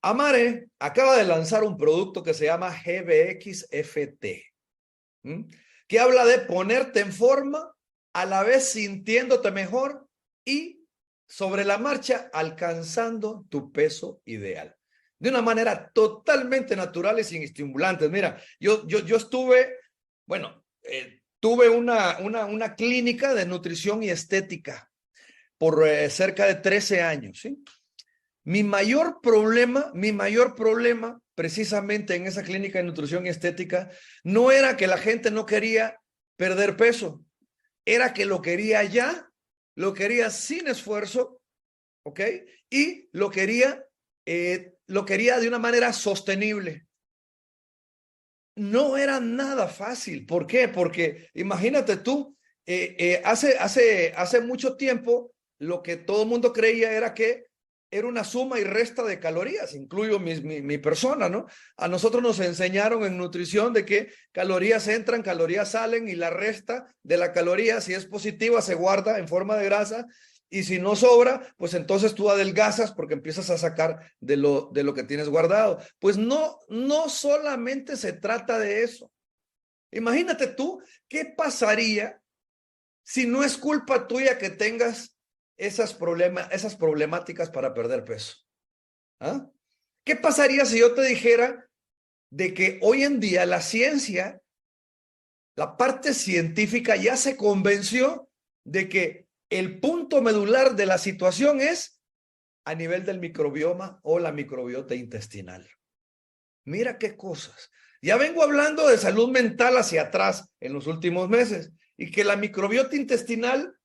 Amare acaba de lanzar un producto que se llama GBX-FT, que habla de ponerte en forma, a la vez sintiéndote mejor y sobre la marcha alcanzando tu peso ideal. De una manera totalmente natural y sin estimulantes. Mira, yo estuve, bueno, tuve una clínica de nutrición y estética por cerca de 13 años, ¿sí? Mi mayor problema, precisamente en esa clínica de nutrición y estética, no era que la gente no quería perder peso, era que lo quería ya, lo quería sin esfuerzo, ¿ok? Y lo quería de una manera sostenible. No era nada fácil. ¿Por qué? Porque imagínate tú, hace mucho tiempo, lo que todo el mundo creía era que era una suma y resta de calorías, incluyo mi persona, ¿no? A nosotros nos enseñaron en nutrición de que calorías entran, calorías salen y la resta de la caloría, si es positiva, se guarda en forma de grasa y si no sobra, pues entonces tú adelgazas porque empiezas a sacar de lo que tienes guardado. Pues no solamente se trata de eso. Imagínate tú, ¿qué pasaría si no es culpa tuya que tengas esas problemáticas para perder peso? ¿Ah? ¿Qué pasaría si yo te dijera de que hoy en día la ciencia, la parte científica ya se convenció de que el punto medular de la situación es a nivel del microbioma o la microbiota intestinal? Mira qué cosas. Ya vengo hablando de salud mental hacia atrás en los últimos meses y que la microbiota intestinal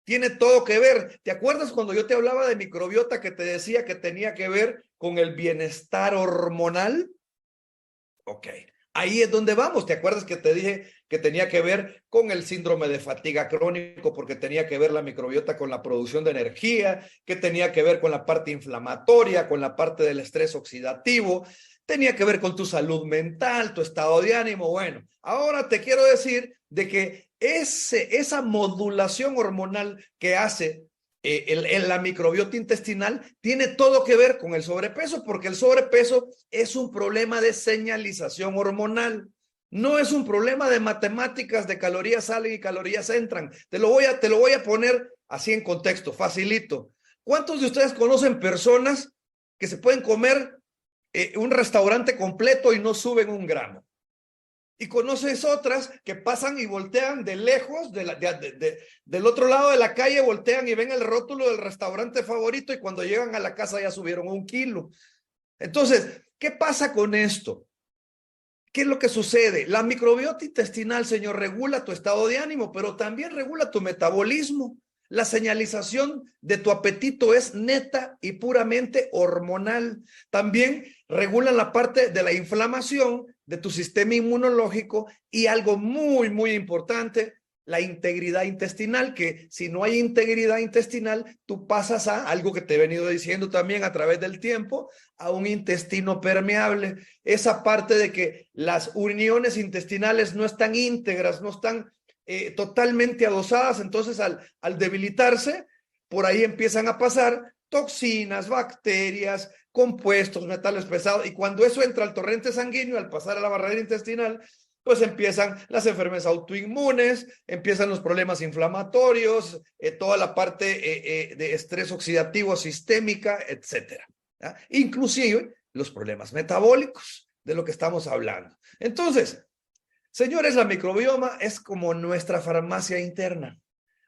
tiene todo que ver. ¿Te acuerdas cuando yo te hablaba de microbiota que te decía que tenía que ver con el bienestar hormonal? Ok, ahí es donde vamos. ¿Te acuerdas que te dije que tenía que ver con el síndrome de fatiga crónico porque tenía que ver la microbiota con la producción de energía, que tenía que ver con la parte inflamatoria, con la parte del estrés oxidativo, tenía que ver con tu salud mental, tu estado de ánimo? Bueno, ahora te quiero decir de que esa modulación hormonal que hace la microbiota intestinal tiene todo que ver con el sobrepeso, porque el sobrepeso es un problema de señalización hormonal. No es un problema de matemáticas, de calorías salen y calorías entran. Te lo voy a poner así en contexto, facilito. ¿Cuántos de ustedes conocen personas que se pueden comer un restaurante completo y no suben un gramo? Y conoces otras que pasan y voltean de lejos, del otro lado de la calle, voltean y ven el rótulo del restaurante favorito y cuando llegan a la casa ya subieron 1 kilo. Entonces, ¿qué pasa con esto? ¿Qué es lo que sucede? La microbiota intestinal, señor, regula tu estado de ánimo, pero también regula tu metabolismo. La señalización de tu apetito es neta y puramente hormonal. También regulan la parte de la inflamación de tu sistema inmunológico y algo muy, muy importante, la integridad intestinal, que si no hay integridad intestinal, tú pasas a algo que te he venido diciendo también a través del tiempo, a un intestino permeable. Esa parte de que las uniones intestinales no están íntegras, no están totalmente adosadas, entonces al debilitarse, por ahí empiezan a pasar toxinas, bacterias, compuestos, metales pesados, y cuando eso entra al torrente sanguíneo, al pasar a la barrera intestinal, pues empiezan las enfermedades autoinmunes, empiezan los problemas inflamatorios, toda la parte de estrés oxidativo sistémica, etcétera. Inclusive los problemas metabólicos de lo que estamos hablando. Entonces, señores, la microbioma es como nuestra farmacia interna.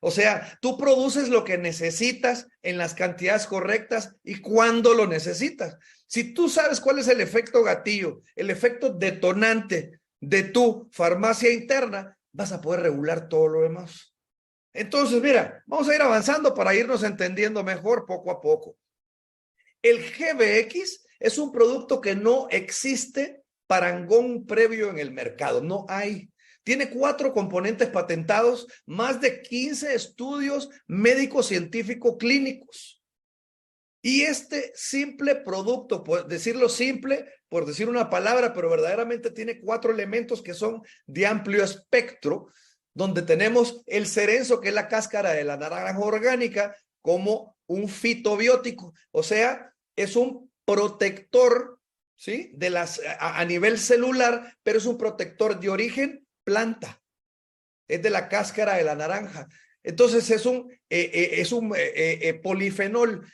O sea, tú produces lo que necesitas en las cantidades correctas y cuando lo necesitas. Si tú sabes cuál es el efecto gatillo, el efecto detonante de tu farmacia interna, vas a poder regular todo lo demás. Entonces, mira, vamos a ir avanzando para irnos entendiendo mejor poco a poco. El GBX es un producto que no existe parangón previo en el mercado, no hay. Tiene 4 componentes patentados, más de 15 estudios médicos, científicos, clínicos. Y este simple producto, por decirlo simple, por decir una palabra, pero verdaderamente tiene 4 elementos que son de amplio espectro, donde tenemos el cerenzo, que es la cáscara de la naranja orgánica, como un fitobiótico, o sea, es un protector, ¿sí? A nivel celular, pero es un protector de origen planta. Es de la cáscara de la naranja. Entonces es un polifenol.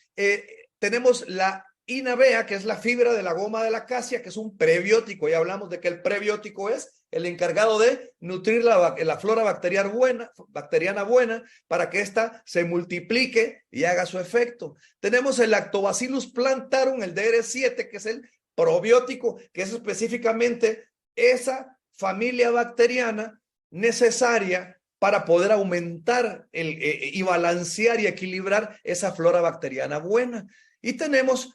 Tenemos la Inavea, que es la fibra de la goma de la acacia, que es un prebiótico. Ya hablamos de que el prebiótico es el encargado de nutrir la flora bacteriana buena para que ésta se multiplique y haga su efecto. Tenemos el Lactobacillus plantarum, el DR7, que es el probiótico, que es específicamente esa familia bacteriana necesaria para poder aumentar y balancear y equilibrar esa flora bacteriana buena. Y tenemos,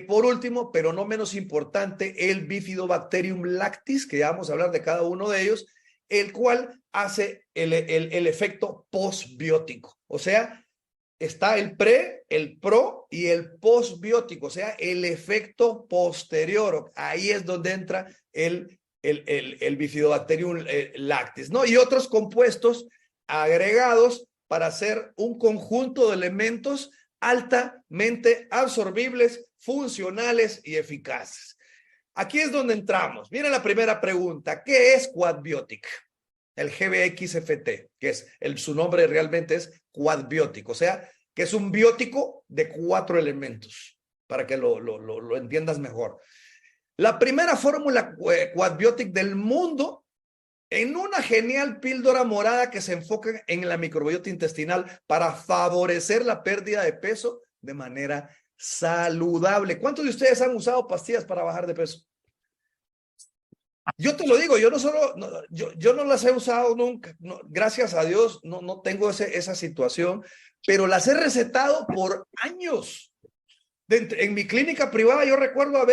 por último, pero no menos importante, el Bifidobacterium lactis, que ya vamos a hablar de cada uno de ellos, el cual hace el efecto postbiótico. O sea, está el pre, el pro y el postbiótico, o sea, el efecto posterior. Ahí es donde entra el Bifidobacterium lactis, ¿no? Y otros compuestos agregados para hacer un conjunto de elementos altamente absorbibles, funcionales y eficaces. Aquí es donde entramos. Viene la primera pregunta. ¿Qué es Quadbiotic? El GBXFT, que es su nombre realmente es Quadbiotic, o sea, que es un biótico de 4 elementos, para que lo entiendas mejor. La primera fórmula Quadbiotic del mundo en una genial píldora morada que se enfoca en la microbiota intestinal para favorecer la pérdida de peso de manera saludable. ¿Cuántos de ustedes han usado pastillas para bajar de peso? Yo te lo digo, yo no las he usado nunca, no, gracias a Dios no tengo esa situación, pero las he recetado por años. En mi clínica privada yo recuerdo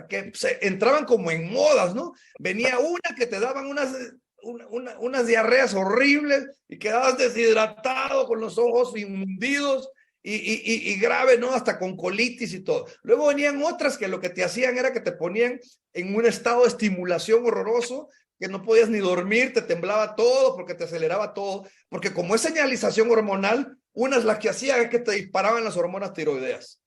que entraban como en modas, ¿no? Venía una que te daban unas diarreas horribles y quedabas deshidratado con los ojos hundidos y grave, ¿no? Hasta con colitis y todo. Luego venían otras que lo que te hacían era que te ponían en un estado de estimulación horroroso, que no podías ni dormir, te temblaba todo porque te aceleraba todo, porque como es señalización hormonal, unas las que hacían es que te disparaban las hormonas tiroideas.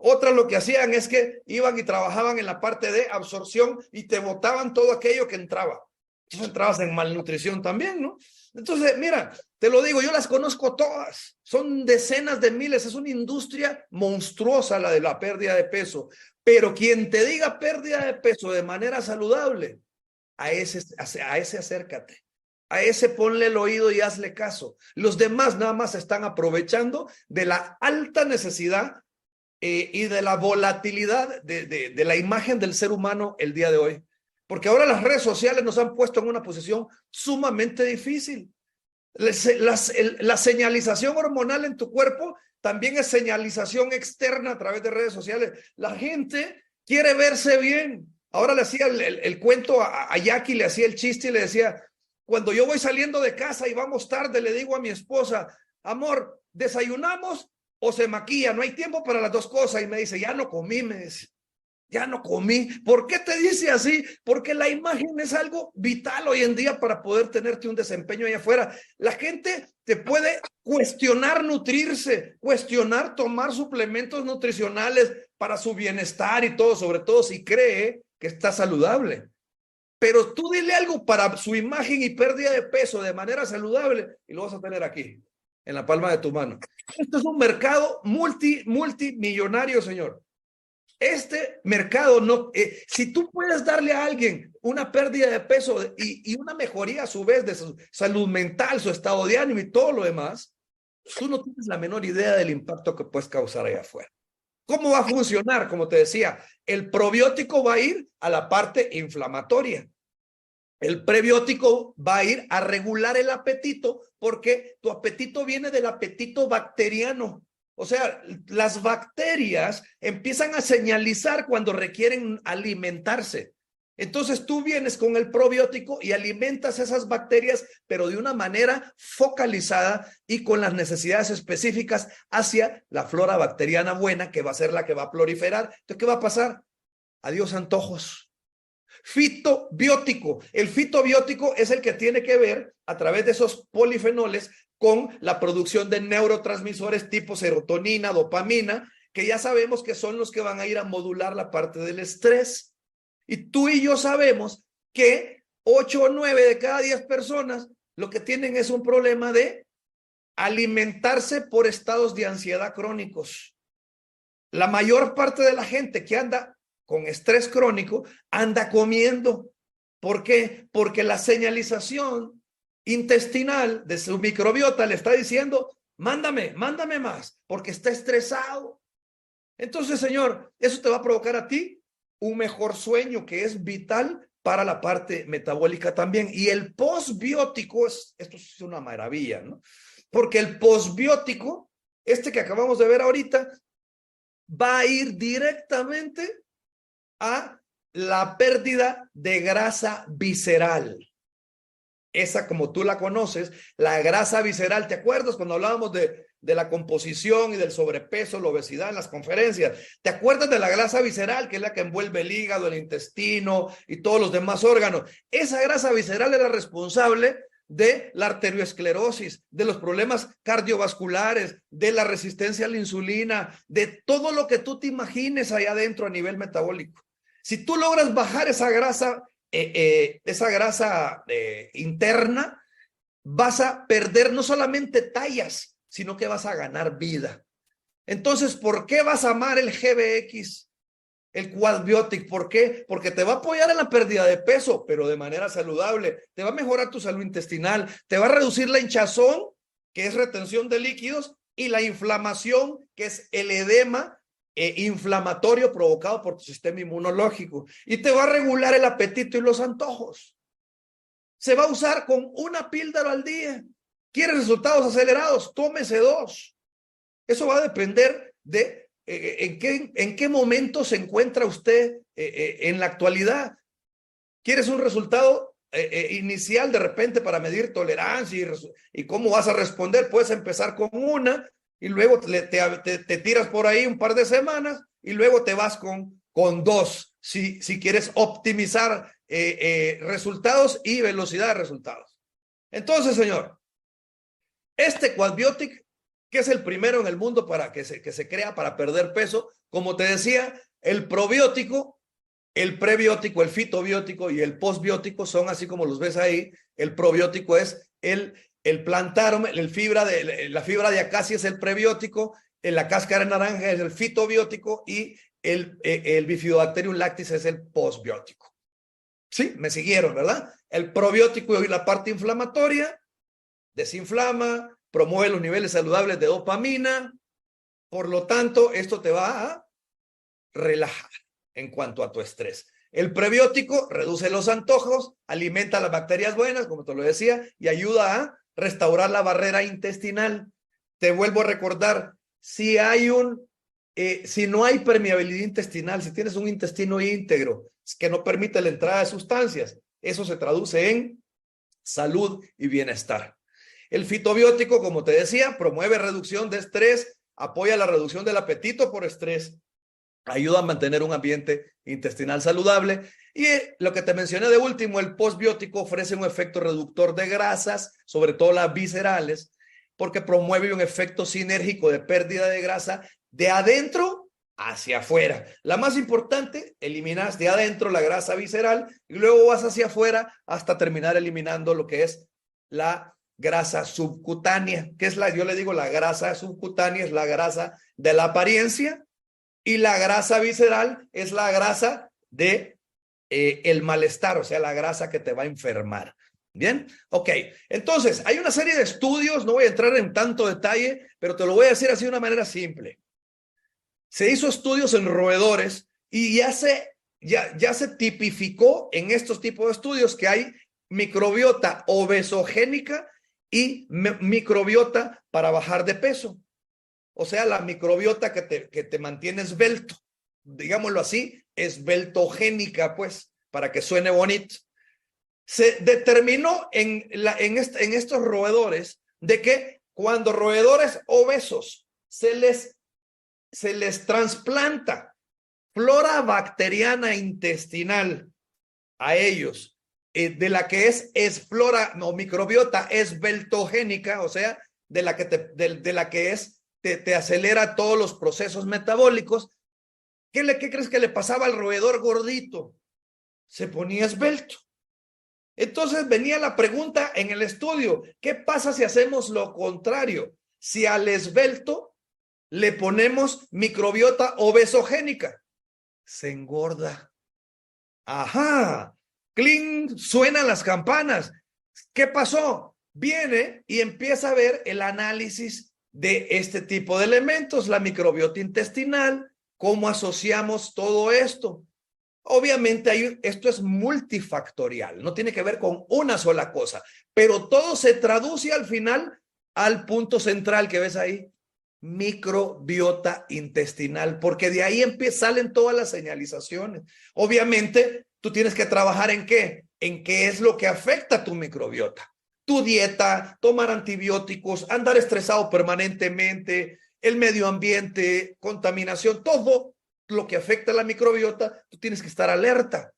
Otras lo que hacían es que iban y trabajaban en la parte de absorción y te botaban todo aquello que entraba. Entonces entrabas en malnutrición también, ¿no? Entonces, mira, te lo digo, yo las conozco todas. Son decenas de miles, es una industria monstruosa la de la pérdida de peso. Pero quien te diga pérdida de peso de manera saludable, a ese acércate. A ese ponle el oído y hazle caso. Los demás nada más están aprovechando de la alta necesidad y de la volatilidad de la imagen del ser humano el día de hoy. Porque ahora las redes sociales nos han puesto en una posición sumamente difícil. La señalización hormonal en tu cuerpo también es señalización externa a través de redes sociales. La gente quiere verse bien. Ahora le hacía el cuento a Jackie, le hacía el chiste y le decía, cuando yo voy saliendo de casa y vamos tarde, le digo a mi esposa, amor, ¿desayunamos o se maquilla? No hay tiempo para las dos cosas. Y me dice, ya no comí, me dice. Ya no comí. ¿Por qué te dice así? Porque la imagen es algo vital hoy en día para poder tenerte un desempeño allá afuera. La gente te puede cuestionar nutrirse, cuestionar tomar suplementos nutricionales para su bienestar y todo, sobre todo si cree que está saludable. Pero tú dile algo para su imagen y pérdida de peso de manera saludable y lo vas a tener aquí, en la palma de tu mano. Esto es un mercado multimillonario, señor. Este mercado, si tú puedes darle a alguien una pérdida de peso y una mejoría a su vez de su salud mental, su estado de ánimo y todo lo demás, tú no tienes la menor idea del impacto que puedes causar allá afuera. ¿Cómo va a funcionar? Como te decía, el probiótico va a ir a la parte inflamatoria. El prebiótico va a ir a regular el apetito porque tu apetito viene del apetito bacteriano. O sea, las bacterias empiezan a señalizar cuando requieren alimentarse. Entonces tú vienes con el probiótico y alimentas esas bacterias, pero de una manera focalizada y con las necesidades específicas hacia la flora bacteriana buena, que va a ser la que va a proliferar. Entonces, ¿qué va a pasar? Adiós antojos. Fitobiótico. El fitobiótico es el que tiene que ver a través de esos polifenoles con la producción de neurotransmisores tipo serotonina, dopamina, que ya sabemos que son los que van a ir a modular la parte del estrés. Y tú y yo sabemos que 8 o 9 de cada 10 personas lo que tienen es un problema de alimentarse por estados de ansiedad crónicos. La mayor parte de la gente que anda con estrés crónico anda comiendo. ¿Por qué? Porque la señalización intestinal de su microbiota le está diciendo, mándame más, porque está estresado. Entonces, señor, eso te va a provocar a ti un mejor sueño, que es vital para la parte metabólica también. Y el postbiótico, esto es una maravilla, ¿no? Porque el postbiótico, este que acabamos de ver ahorita, va a ir directamente a la pérdida de grasa visceral. Esa, como tú la conoces, la grasa visceral. ¿Te acuerdas cuando hablábamos de la composición y del sobrepeso, la obesidad en las conferencias? ¿Te acuerdas de la grasa visceral, que es la que envuelve el hígado, el intestino y todos los demás órganos? Esa grasa visceral es la responsable de la arteriosclerosis, de los problemas cardiovasculares, de la resistencia a la insulina, de todo lo que tú te imagines allá adentro a nivel metabólico. Si tú logras bajar esa grasa interna, vas a perder no solamente tallas, sino que vas a ganar vida. Entonces, ¿por qué vas a amar el GBX, el Quadbiotic? ¿Por qué? Porque te va a apoyar en la pérdida de peso, pero de manera saludable. Te va a mejorar tu salud intestinal, te va a reducir la hinchazón, que es retención de líquidos, y la inflamación, que es el edema inflamatorio provocado por tu sistema inmunológico, y te va a regular el apetito y los antojos. Se va a usar con una píldora al día. ¿Quieres resultados acelerados? Tómese 2. Eso va a depender de en qué momento se encuentra usted en la actualidad. ¿Quieres un resultado inicial de repente para medir tolerancia y cómo vas a responder? Puedes empezar con una y luego te tiras por ahí un par de semanas y luego te vas con 2 si quieres optimizar resultados y velocidad de resultados. Entonces, señor, este Quadbiotic, que es el primero en el mundo para que se crea para perder peso, como te decía, el probiótico, el prebiótico, el fitobiótico y el postbiótico son así como los ves ahí. El probiótico es el plantarum, la fibra de acacia es el prebiótico, la cáscara de naranja es el fitobiótico y el Bifidobacterium lactis es el postbiótico. Sí, me siguieron, ¿verdad? El probiótico y la parte inflamatoria desinflama, promueve los niveles saludables de dopamina. Por lo tanto, esto te va a relajar en cuanto a tu estrés. El prebiótico reduce los antojos, alimenta las bacterias buenas, como te lo decía, y ayuda a restaurar la barrera intestinal. Te vuelvo a recordar, si no hay permeabilidad intestinal, si tienes un intestino íntegro que no permite la entrada de sustancias, eso se traduce en salud y bienestar. El fitobiótico, como te decía, promueve reducción de estrés, apoya la reducción del apetito por estrés, ayuda a mantener un ambiente intestinal saludable. Y lo que te mencioné de último, el postbiótico ofrece un efecto reductor de grasas, sobre todo las viscerales, porque promueve un efecto sinérgico de pérdida de grasa de adentro hacia afuera. La más importante, eliminas de adentro la grasa visceral y luego vas hacia afuera hasta terminar eliminando lo que es la grasa subcutánea, que es yo le digo, la grasa subcutánea es la grasa de la apariencia y la grasa visceral es la grasa de el malestar, o sea, la grasa que te va a enfermar. Bien, ok. Entonces, hay una serie de estudios, no voy a entrar en tanto detalle, pero te lo voy a decir así de una manera simple. Se hizo estudios en roedores y ya se tipificó en estos tipos de estudios que hay microbiota obesogénica y microbiota para bajar de peso. O sea, la microbiota que te mantiene esbelto, digámoslo así, esbeltogénica, pues, para que suene bonito. Se determinó en estos roedores de que cuando roedores obesos se les trasplanta flora bacteriana intestinal a ellos, de la que es flora o microbiota esbeltogénica, o sea, de la que es te acelera todos los procesos metabólicos. ¿Qué crees que le pasaba al roedor gordito? Se ponía esbelto. Entonces venía la pregunta en el estudio, ¿qué pasa si hacemos lo contrario? Si al esbelto le ponemos microbiota obesogénica, se engorda. Ajá, cling, suenan las campanas. ¿Qué pasó? Viene y empieza a ver el análisis de este tipo de elementos, la microbiota intestinal, cómo asociamos todo esto. Obviamente esto es multifactorial, no tiene que ver con una sola cosa, pero todo se traduce al final al punto central que ves ahí, microbiota intestinal, porque de ahí salen todas las señalizaciones. Obviamente, tú tienes que trabajar ¿en qué? En qué es lo que afecta a tu microbiota. Tu dieta, tomar antibióticos, andar estresado permanentemente, el medio ambiente, contaminación, todo lo que afecta a la microbiota, tú tienes que estar alerta.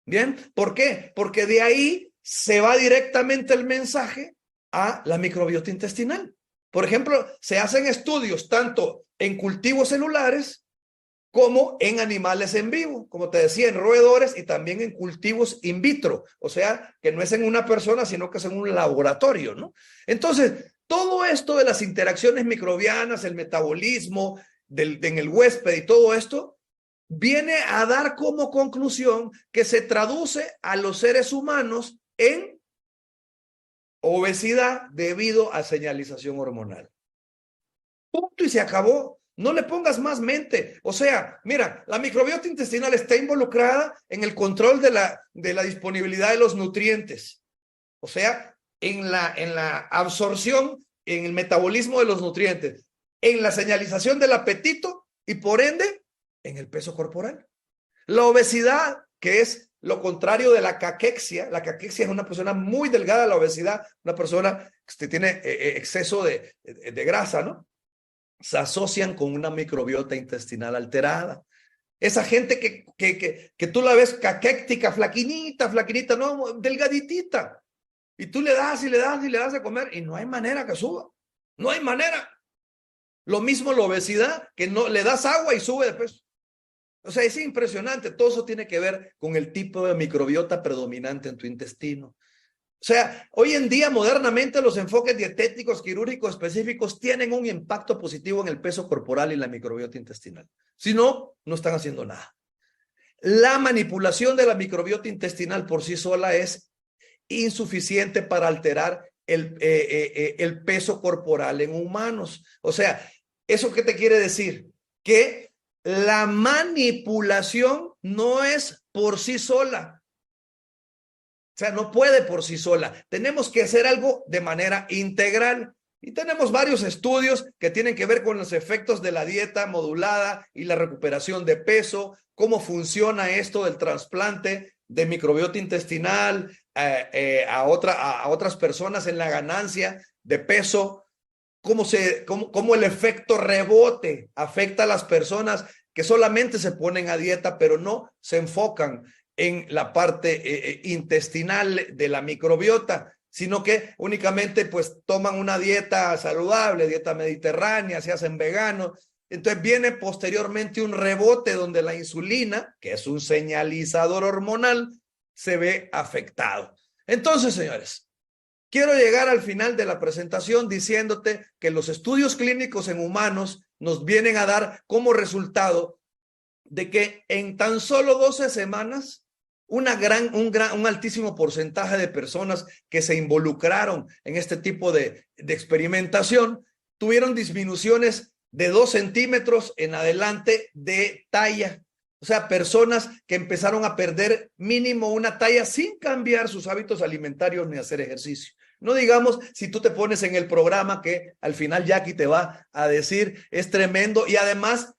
¿Bien? ¿Por qué? Porque de ahí se va directamente el mensaje a la microbiota intestinal. Por ejemplo, se hacen estudios tanto en cultivos celulares como en animales en vivo, como te decía, en roedores y también en cultivos in vitro, o sea, que no es en una persona, sino que es en un laboratorio, ¿no? Entonces, todo esto de las interacciones microbianas, el metabolismo en el huésped y todo esto, viene a dar como conclusión que se traduce a los seres humanos en obesidad debido a señalización hormonal. Punto y se acabó. No le pongas más mente. O sea, mira, la microbiota intestinal está involucrada en el control de la disponibilidad de los nutrientes. O sea, en la absorción, en el metabolismo de los nutrientes, en la señalización del apetito y por ende, en el peso corporal. La obesidad, que es lo contrario de la caquexia es una persona muy delgada, la obesidad, una persona que tiene exceso de grasa, ¿no? Se asocian con una microbiota intestinal alterada. Esa gente que tú la ves caquéctica, flaquinita, no, delgaditita. Y tú le das y le das y le das de comer y no hay manera que suba. No hay manera. Lo mismo la obesidad, que no le das agua y sube de peso. O sea, es impresionante. Todo eso tiene que ver con el tipo de microbiota predominante en tu intestino. O sea, hoy en día, modernamente, los enfoques dietéticos, quirúrgicos específicos tienen un impacto positivo en el peso corporal y la microbiota intestinal. Si no, no están haciendo nada. La manipulación de la microbiota intestinal por sí sola es insuficiente para alterar el peso corporal en humanos. O sea, ¿eso qué te quiere decir? Que la manipulación no es por sí sola. O sea, no puede por sí sola. Tenemos que hacer algo de manera integral. Y tenemos varios estudios que tienen que ver con los efectos de la dieta modulada y la recuperación de peso, cómo funciona esto del trasplante de microbiota intestinal a otras personas en la ganancia de peso, cómo el efecto rebote afecta a las personas que solamente se ponen a dieta, pero no se enfocan en la parte intestinal de la microbiota, sino que únicamente pues toman una dieta saludable, dieta mediterránea, se hacen veganos. Entonces viene posteriormente un rebote donde la insulina, que es un señalizador hormonal, se ve afectado. Entonces, señores, quiero llegar al final de la presentación diciéndote que los estudios clínicos en humanos nos vienen a dar como resultado de que en tan solo 12 semanas un altísimo porcentaje de personas que se involucraron en este tipo de experimentación tuvieron disminuciones de 2 centímetros en adelante de talla. O sea, personas que empezaron a perder mínimo una talla sin cambiar sus hábitos alimentarios ni hacer ejercicio. No digamos si tú te pones en el programa que al final Jackie te va a decir es tremendo y además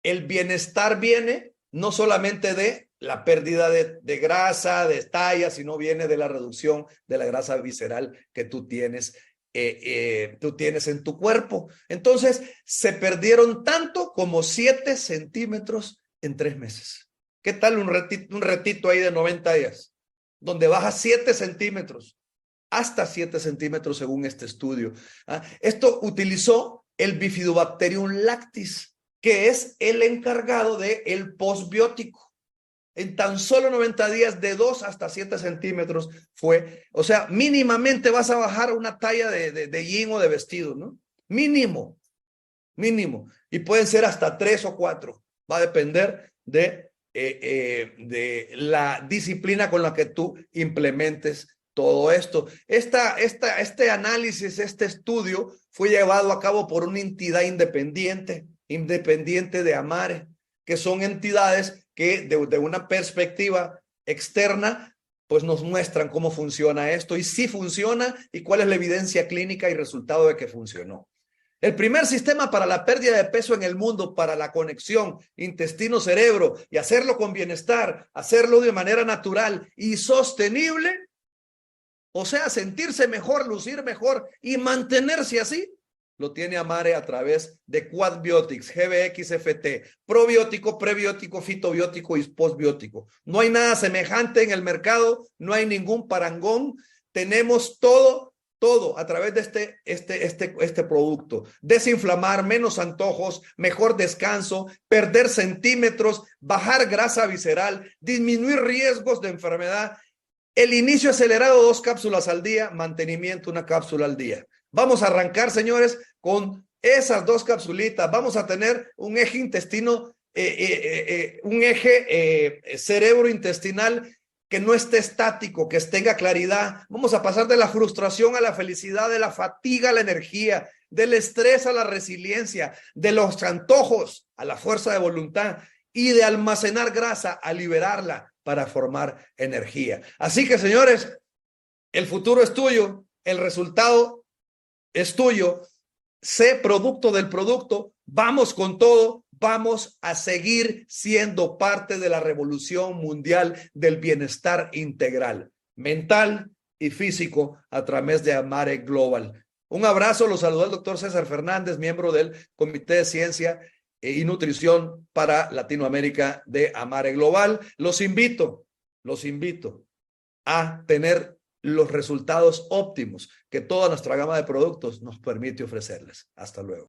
el bienestar viene no solamente de la pérdida de grasa, de talla, sino viene de la reducción de la grasa visceral que tú tienes en tu cuerpo. Entonces, se perdieron tanto como 7 centímetros en 3 meses. ¿Qué tal un retito ahí de 90 días? Donde baja 7 centímetros, hasta 7 centímetros según este estudio. Esto utilizó el Bifidobacterium lactis, que es el encargado del postbiótico. En tan solo 90 días, de 2 hasta 7 centímetros fue. O sea, mínimamente vas a bajar una talla de jean o de vestido, ¿no? Mínimo. Y pueden ser hasta 3 o 4. Va a depender de la disciplina con la que tú implementes todo esto. Este análisis, este estudio fue llevado a cabo por una entidad independiente de Amare, que son entidades que de una perspectiva externa, pues nos muestran cómo funciona esto y si funciona y cuál es la evidencia clínica y resultado de que funcionó. El primer sistema para la pérdida de peso en el mundo, para la conexión intestino-cerebro y hacerlo con bienestar, hacerlo de manera natural y sostenible, o sea, sentirse mejor, lucir mejor y mantenerse así, lo tiene Amare a través de Quadbiotics, GBXFT, probiótico, prebiótico, fitobiótico y postbiótico. No hay nada semejante en el mercado, no hay ningún parangón. Tenemos todo a través de este producto. Desinflamar, menos antojos, mejor descanso, perder centímetros, bajar grasa visceral, disminuir riesgos de enfermedad. El inicio acelerado, 2 cápsulas al día, mantenimiento, 1 cápsula al día. Vamos a arrancar, señores, con esas 2 capsulitas. Vamos a tener un eje intestino, un eje cerebro-intestinal que no esté estático, que tenga claridad. Vamos a pasar de la frustración a la felicidad, de la fatiga a la energía, del estrés a la resiliencia, de los antojos a la fuerza de voluntad y de almacenar grasa a liberarla para formar energía. Así que, señores, el futuro es tuyo, el resultado es tuyo. Sé producto del producto, vamos con todo, vamos a seguir siendo parte de la revolución mundial del bienestar integral, mental y físico a través de Amare Global. Un abrazo, los saluda el doctor César Fernández, miembro del Comité de Ciencia y Nutrición para Latinoamérica de Amare Global. Los invito a tener los resultados óptimos que toda nuestra gama de productos nos permite ofrecerles. Hasta luego.